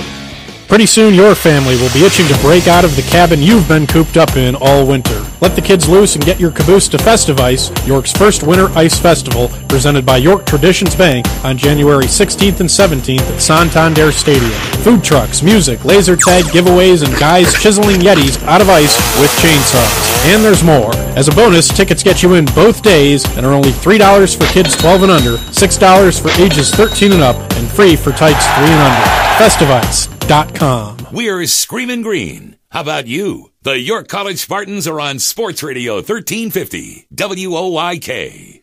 Pretty soon your family will be itching to break out of the cabin you've been cooped up in all winter. Let the kids loose and get your caboose to Festive Ice, York's first winter ice festival, presented by York Traditions Bank on January 16th and 17th at Santander Stadium. Food trucks, music, laser tag giveaways, and guys chiseling Yetis out of ice with chainsaws. And there's more. As a bonus, tickets get you in both days and are only $3 for kids 12 and under, $6 for ages 13 and up, and free for tykes 3 and under. FestiveIce.com. We're Screamin' Green. How about you? The York College Spartans are on Sports Radio 1350 WOYK.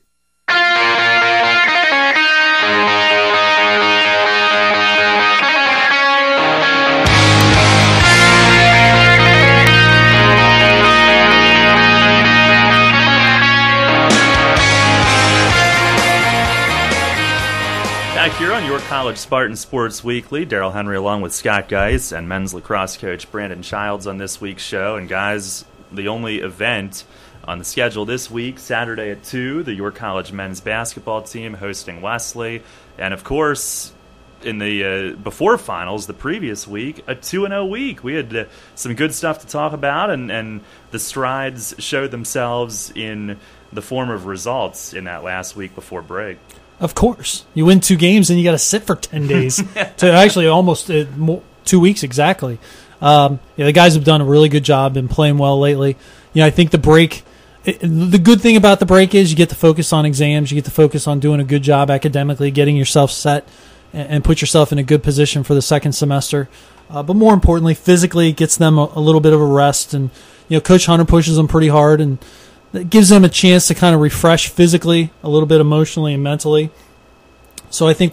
Back here on York College Spartans Sports Weekly, Daryl Henry along with Scott Geis and men's lacrosse coach Brandon Childs on this week's show. And guys, the only event on the schedule this week, Saturday at 2, the York College men's basketball team hosting Wesley. And of course, in the before finals the previous week, a 2-0 week. We had some good stuff to talk about, and the strides showed themselves in the form of results in that last week before break. Of course. You win 2 games and you got to sit for 10 days. To actually almost 2 weeks exactly. The guys have done a really good job, been playing well lately. I think the break, the good thing about the break is you get to focus on exams, you get to focus on doing a good job academically, getting yourself set and put yourself in a good position for the second semester. But more importantly, physically it gets them a little bit of a rest. And Coach Hunter pushes them pretty hard, and it gives them a chance to kind of refresh physically, a little bit emotionally and mentally. So I think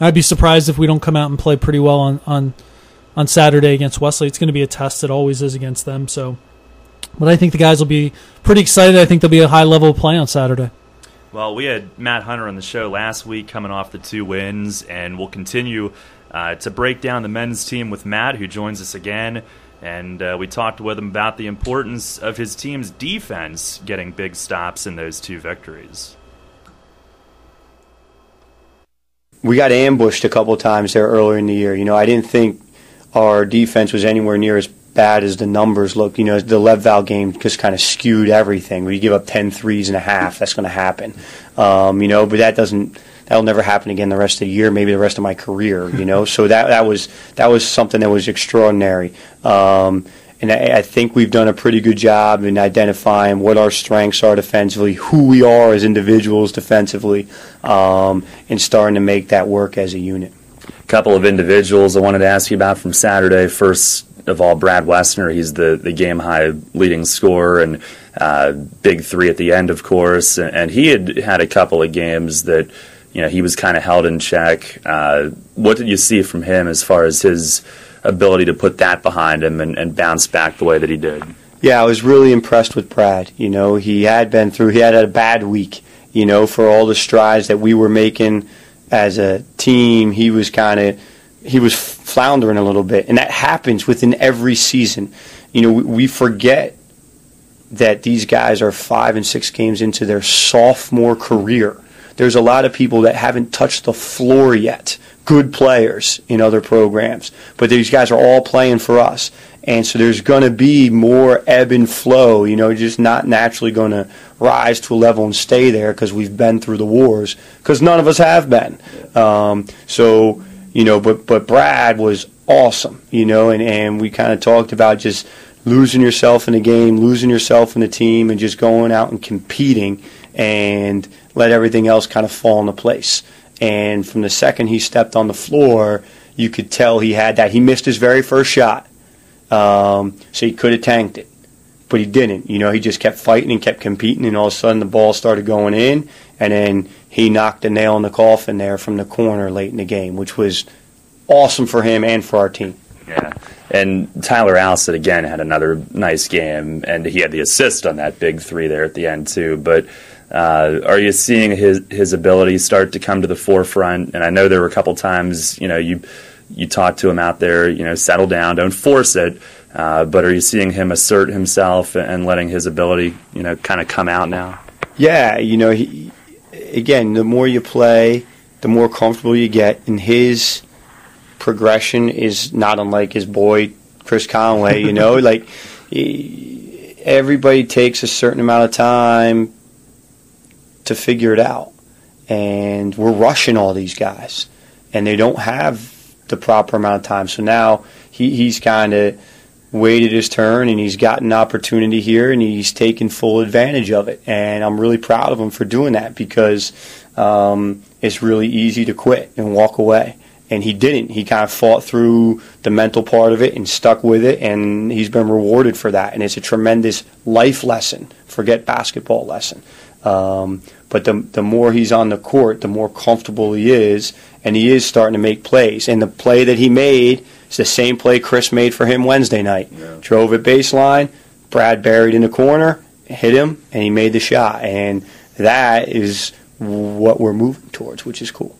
I'd be surprised if we don't come out and play pretty well on Saturday against Wesley. It's going to be a test. It always is against them. But I think the guys will be pretty excited. I think there'll be a high level of play on Saturday. Well, we had Matt Hunter on the show last week coming off the 2 wins, and we'll continue to break down the men's team with Matt, who joins us again. And we talked with him about the importance of his team's defense getting big stops in those 2 victories. We got ambushed a couple times there earlier in the year. I didn't think our defense was anywhere near as bad as the numbers look. The Leadville game just kind of skewed everything. We give up 10 threes and a half. That's going to happen. But that'll never happen again the rest of the year, maybe the rest of my career, So that was something that was extraordinary. And I think we've done a pretty good job in identifying what our strengths are defensively, who we are as individuals defensively, and starting to make that work as a unit. A couple of individuals I wanted to ask you about from Saturday. First of all, Brad Westner, he's the game-high leading scorer, and big 3 at the end, of course. And he had a couple of games that he was kind of held in check. What did you see from him as far as his ability to put that behind him and bounce back the way that he did? Yeah, I was really impressed with Brad. He had had a bad week, for all the strides that we were making as a team. He was floundering a little bit, and that happens within every season. We forget that these guys are 5 and 6 games into their sophomore career. There's a lot of people that haven't touched the floor yet, good players in other programs, but these guys are all playing for us. And so there's going to be more ebb and flow, just not naturally going to rise to a level and stay there because we've been through the wars, because none of us have been. But Brad was awesome, and we kind of talked about just losing yourself in a game, losing yourself in the team, and just going out and competing and let everything else kind of fall into place. And from the second he stepped on the floor, you could tell he had that. He missed his very first shot, so he could have tanked it. but he didn't. He just kept fighting and kept competing, and all of a sudden the ball started going in, and then he knocked the nail in the coffin there from the corner late in the game, which was awesome for him and for our team. Yeah. And Tyler Alston, again, had another nice game, and he had the assist on that big three there at the end, too. But are you seeing his ability start to come to the forefront? And I know there were a couple times, you talked to him out there, settle down, don't force it. But are you seeing him assert himself and letting his ability, kind of come out now? Yeah, again, the more you play, the more comfortable you get, and his progression is not unlike his boy Chris Conway. Like everybody takes a certain amount of time to figure it out, and we're rushing all these guys, and they don't have the proper amount of time. So now he's kind of waited his turn, and he's got an opportunity here, and he's taken full advantage of it. And I'm really proud of him for doing that, because it's really easy to quit and walk away. And he didn't. He kind of fought through the mental part of it and stuck with it, and he's been rewarded for that. And it's a tremendous life lesson, forget basketball lesson. But the more he's on the court, the more comfortable he is, and he is starting to make plays. And the play that he made is the same play Chris made for him Wednesday night. Yeah. Drove it baseline, Brad buried in the corner, hit him, and he made the shot. And that is what we're moving towards, which is cool.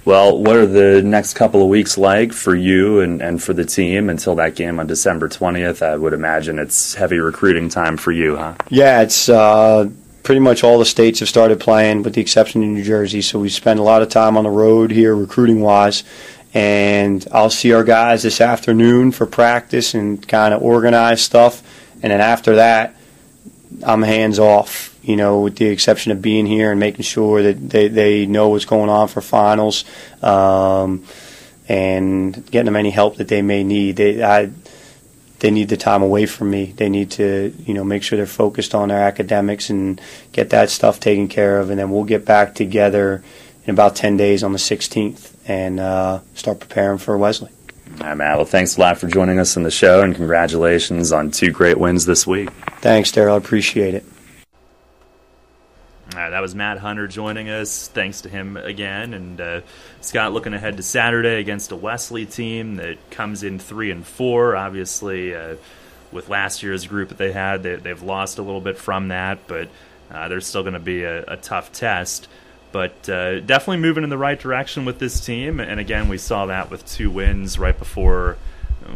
Well, what are the next couple of weeks like for you and for the team until that game on December 20th? I would imagine it's heavy recruiting time for you, huh? Yeah, it's pretty much all the states have started playing with the exception of New Jersey, so we spend a lot of time on the road here recruiting-wise. And I'll see our guys this afternoon for practice and kind of organize stuff. And then after that, I'm hands off, with the exception of being here and making sure that they know what's going on for finals, and getting them any help that they may need. They need the time away from me. They need to, make sure they're focused on their academics and get that stuff taken care of. And then we'll get back together in about 10 days on the 16th and start preparing for Wesley. All right, Matt. Well, thanks a lot for joining us on the show, and congratulations on 2 great wins this week. Thanks, Daryl. I appreciate it. All right, that was Matt Hunter joining us. Thanks to him again. And Scott, looking ahead to Saturday against a Wesley team that comes in 3-4. Obviously, with last year's group that they had, they've lost a little bit from that, but there's still going to be a tough test. But definitely moving in the right direction with this team. And again, we saw that with 2 wins right before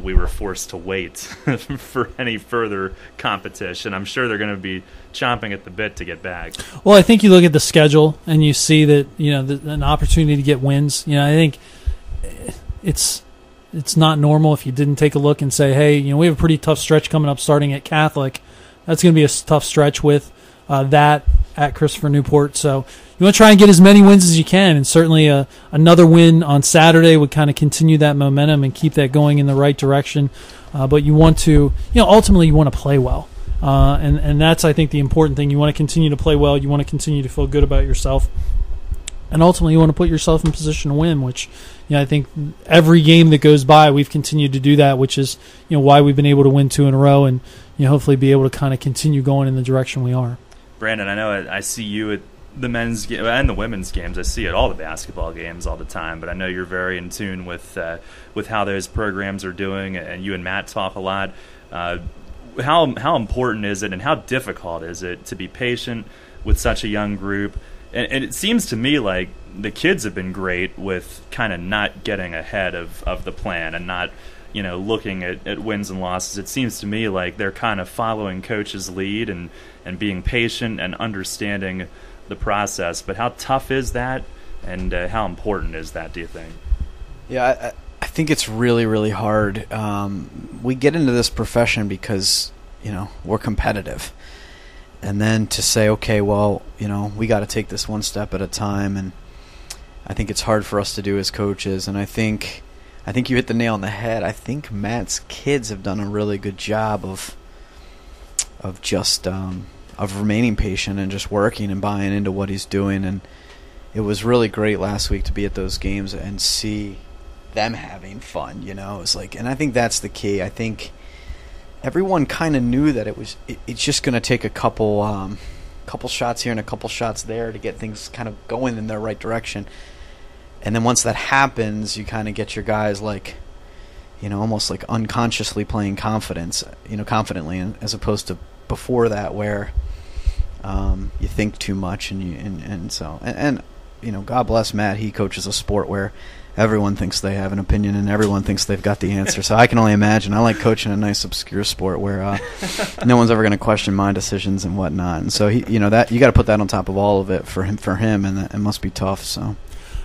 we were forced to wait for any further competition. I'm sure they're going to be chomping at the bit to get back. Well, I think you look at the schedule and you see that an opportunity to get wins. I think it's not normal if you didn't take a look and say, hey, we have a pretty tough stretch coming up starting at Catholic. That's going to be a tough stretch with that at Christopher Newport. So you want to try and get as many wins as you can, and certainly another win on Saturday would kind of continue that momentum and keep that going in the right direction. But you want to, ultimately you want to play well. And that's, I think, the important thing. You want to continue to play well. You want to continue to feel good about yourself. And ultimately you want to put yourself in position to win, which I think every game that goes by we've continued to do that, which is why we've been able to win 2 in a row and hopefully be able to kind of continue going in the direction we are. Brandon, I know I see you at the men's game and the women's games. I see you at all the basketball games all the time, but I know you're very in tune with how those programs are doing, and you and Matt talk a lot. How important is it, and how difficult is it to be patient with such a young group? And it seems to me like the kids have been great with kind of not getting ahead of the plan and not looking at wins and losses. It seems to me like they're kind of following coach's lead and being patient and understanding the process. But how tough is that, and how important is that, do you think? Yeah, I think it's really, really hard. We get into this profession because, we're competitive. And then to say, okay, well, we got to take this one step at a time, and I think it's hard for us to do as coaches. And I think you hit the nail on the head. I think Matt's kids have done a really good job of just of remaining patient and just working and buying into what he's doing. And it was really great last week to be at those games and see them having fun. It was like, and I think that's the key. I think everyone kind of knew that it's just going to take a couple shots here and a couple shots there to get things kind of going in the right direction. And then once that happens, you kind of get your guys like, almost like unconsciously playing confidently, as opposed to before that where you think too much and God bless Matt. He coaches a sport where everyone thinks they have an opinion and everyone thinks they've got the answer. So I can only imagine. I like coaching a nice obscure sport where no one's ever going to question my decisions and whatnot. And so that you got to put that on top of all of it for him, and it must be tough. So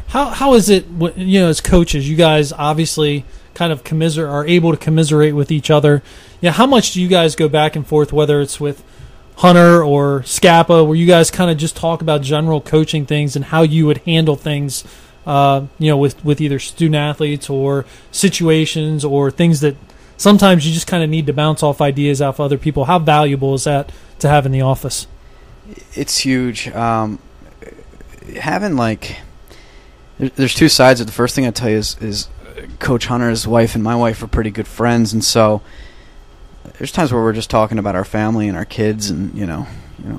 how is it? As coaches, you guys obviously kind of are able to commiserate with each other. Yeah, how much do you guys go back and forth, whether it's with Hunter or Scappa, where you guys kind of just talk about general coaching things and how you would handle things? With either student athletes or situations or things that sometimes you just kind of need to bounce off ideas off other people. How valuable is that to have in the office? It's huge. Having there's two sides. The first thing I tell you is Coach Hunter's wife and my wife are pretty good friends, and so there's times where we're just talking about our family and our kids, and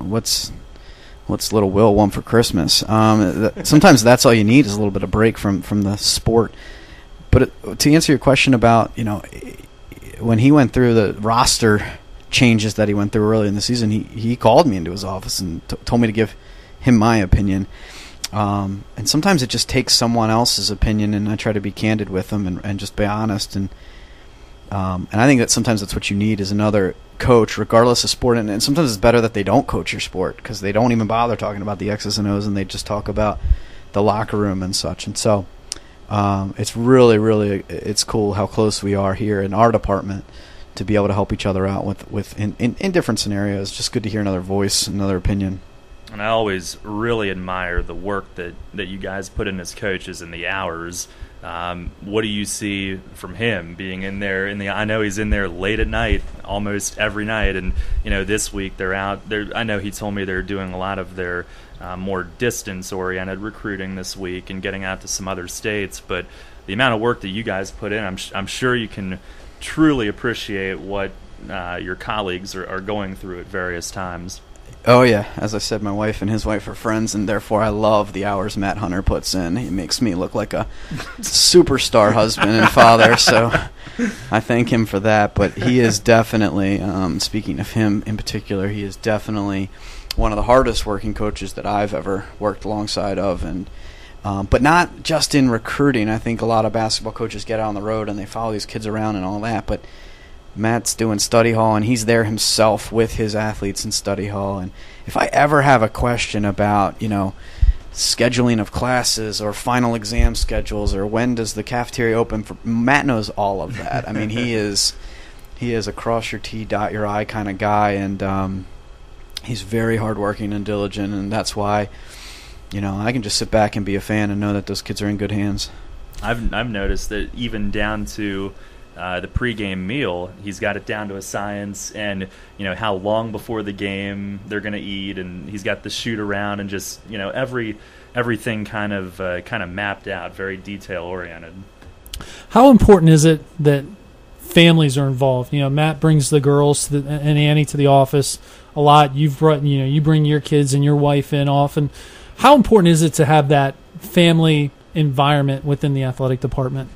what's little Will want for Christmas. Sometimes that's all you need is a little bit of break from the sport. But to answer your question about, when he went through the roster changes that he went through early in the season, he called me into his office and told me to give him my opinion. And sometimes it just takes someone else's opinion, and I try to be candid with them and just be honest. And I think that sometimes that's what you need is another coach, regardless of sport. And sometimes it's better that they don't coach your sport because they don't even bother talking about the X's and O's, and they just talk about the locker room and such. And so it's really, really it's cool how close we are here in our department to be able to help each other out in different scenarios. Just good to hear another voice, another opinion. And I always really admire the work that you guys put in as coaches and the hours. What do you see from him being in there? I know he's in there late at night, almost every night, and this week they're out there. I know he told me they're doing a lot of their more distance-oriented recruiting this week and getting out to some other states. But the amount of work that you guys put in, I'm sure you can truly appreciate what your colleagues are going through at various times. Oh, yeah. As I said, my wife and his wife are friends, and therefore I love the hours Matt Hunter puts in. He makes me look like a superstar husband and father, so I thank him for that. But he is definitely, speaking of him in particular, he is definitely one of the hardest working coaches that I've ever worked alongside of. And but not just in recruiting. I think a lot of basketball coaches get out on the road and they follow these kids around and all that, but Matt's doing study hall, and he's there himself with his athletes in study hall. And if I ever have a question about, scheduling of classes or final exam schedules or when does the cafeteria open, Matt knows all of that. I mean, he is a cross your T, dot your I kind of guy, and he's very hardworking and diligent, and that's why, I can just sit back and be a fan and know that those kids are in good hands. I've noticed that even down to the pregame meal, he's got it down to a science, and how long before the game they're going to eat, and he's got the shoot around, and just everything kind of mapped out, very detail oriented. How important is it that families are involved? Matt brings the girls and Annie to the office a lot. You've brought you bring your kids and your wife in often. How important is it to have that family environment within the athletic department?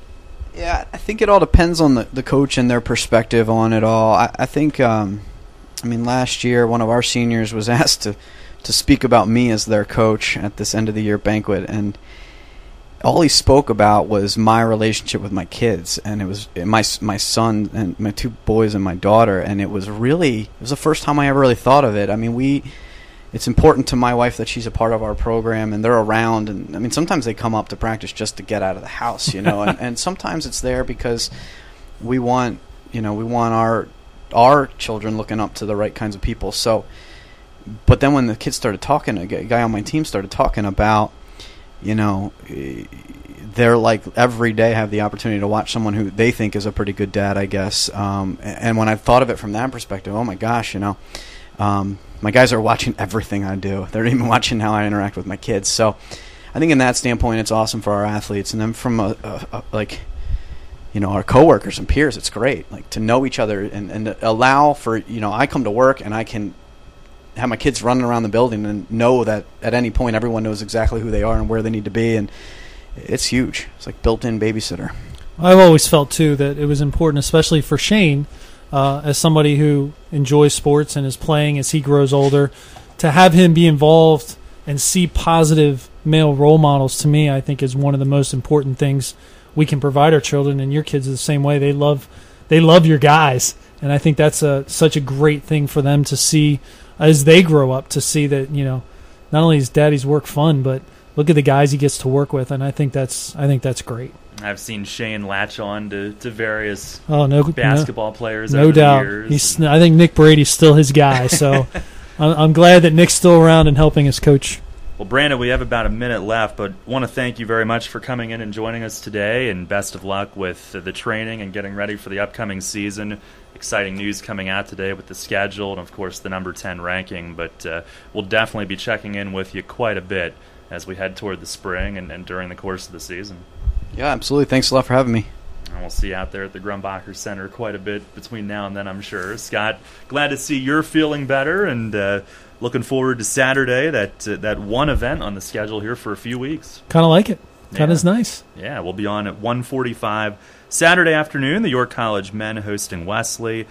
Yeah, I think it all depends on the coach and their perspective on it all. I think, last year one of our seniors was asked to speak about me as their coach at this end-of-the-year banquet, and all he spoke about was my relationship with my kids, and it was my son and my two boys and my daughter, and it was the first time I ever really thought of it. I mean, it's important to my wife that she's a part of our program, and they're around. And sometimes they come up to practice just to get out of the house, and sometimes it's there because we want our children looking up to the right kinds of people. So, but then when the kids started talking, a guy on my team started talking about, they're like every day have the opportunity to watch someone who they think is a pretty good dad, I guess. And when I thought of it from that perspective, oh my gosh, my guys are watching everything I do. They're even watching how I interact with my kids. So I think in that standpoint, it's awesome for our athletes. And then from our coworkers and peers. It's great, like, to know each other and allow for, I come to work and I can have my kids running around the building and know that at any point everyone knows exactly who they are and where they need to be, and it's huge. It's like built-in babysitter. I've always felt, too, that it was important, especially for Shane, as somebody who enjoys sports and is playing as he grows older, to have him be involved and see positive male role models. To me, I think is one of the most important things we can provide our children, and your kids are the same way. They love your guys, and I think that's such a great thing for them to see as they grow up, to see that, not only is daddy's work fun, but look at the guys he gets to work with, and I think that's great. I've seen Shane latch on to various basketball players no over doubt. the years. I think Nick Brady's still his guy, so I'm glad that Nick's still around and helping us coach. Well, Brandon, we have about a minute left, but want to thank you very much for coming in and joining us today, and best of luck with the training and getting ready for the upcoming season. Exciting news coming out today with the schedule and, of course, the number 10 ranking, but we'll definitely be checking in with you quite a bit as we head toward the spring and during the course of the season. Yeah, absolutely. Thanks a lot for having me. And we'll see you out there at the Grumbacher Center quite a bit between now and then, I'm sure. Scott, glad to see you're feeling better, and looking forward to Saturday, that one event on the schedule here for a few weeks. Kind of like it. That is nice. Yeah, we'll be on at 1:45 Saturday afternoon. The York College men hosting Wesley.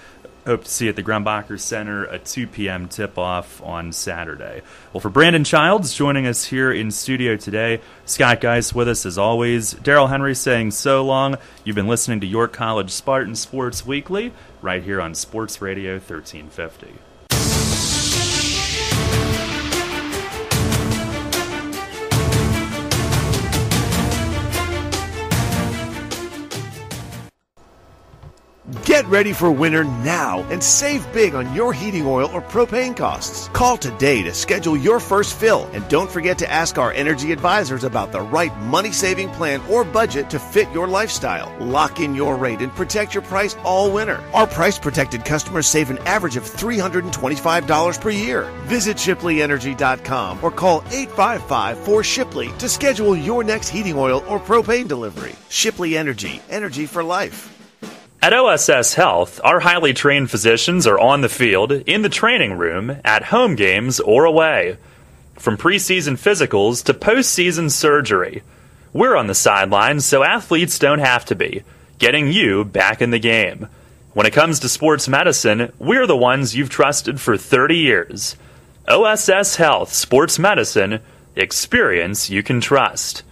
Hope to see you at the Grumbacher Center, a 2 p.m. tip-off on Saturday. Well, for Brandon Childs joining us here in studio today, Scott Geis with us as always, Daryl Henry saying so long. You've been listening to York College Spartans Sports Weekly right here on Sports Radio 1350. Get ready for winter now and save big on your heating oil or propane costs. Call today to schedule your first fill, and don't forget to ask our energy advisors about the right money-saving plan or budget to fit your lifestyle. Lock in your rate and protect your price all winter. Our price-protected customers save an average of $325 per year. Visit ShipleyEnergy.com or call 855-4SHIPLEY to schedule your next heating oil or propane delivery. Shipley Energy, energy for life. At OSS Health, our highly trained physicians are on the field, in the training room, at home games, or away. From preseason physicals to postseason surgery, we're on the sidelines so athletes don't have to be, getting you back in the game. When it comes to sports medicine, we're the ones you've trusted for 30 years. OSS Health Sports Medicine, experience you can trust.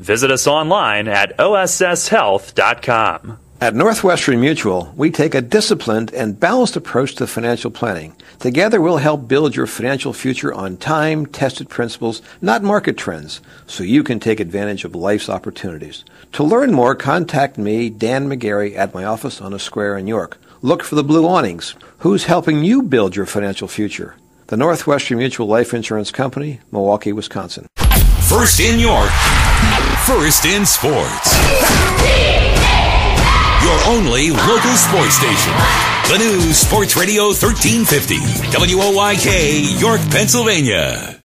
Visit us online at osshealth.com. At Northwestern Mutual, we take a disciplined and balanced approach to financial planning. Together, we'll help build your financial future on time-tested principles, not market trends, so you can take advantage of life's opportunities. To learn more, contact me, Dan McGarry, at my office on a square in York. Look for the blue awnings. Who's helping you build your financial future? The Northwestern Mutual Life Insurance Company, Milwaukee, Wisconsin. First in York, first in sports. Your only local sports station. The new Sports Radio 1350. WOYK, York, Pennsylvania.